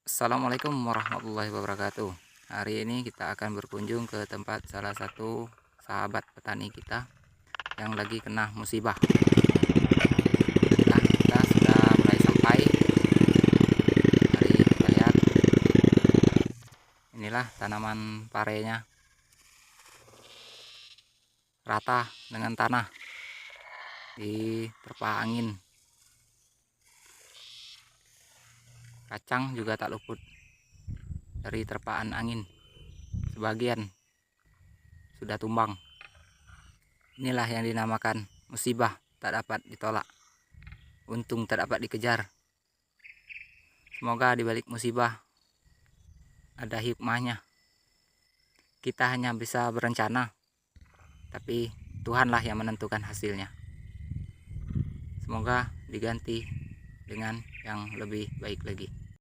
Assalamualaikum warahmatullahi wabarakatuh. Hari ini kita akan berkunjung ke tempat salah satu sahabat petani kita yang lagi kena musibah. Nah, kita sudah mulai sampai. Mari kita lihat. Inilah tanaman parenya, rata dengan tanah, diterpa angin. Kacang juga tak luput dari terpaan angin. Sebagian sudah tumbang. Inilah yang dinamakan musibah tak dapat ditolak, untung tak dapat dikejar. Semoga di balik musibah ada hikmahnya. Kita hanya bisa berencana, tapi Tuhanlah yang menentukan hasilnya. Semoga diganti dengan yang lebih baik lagi.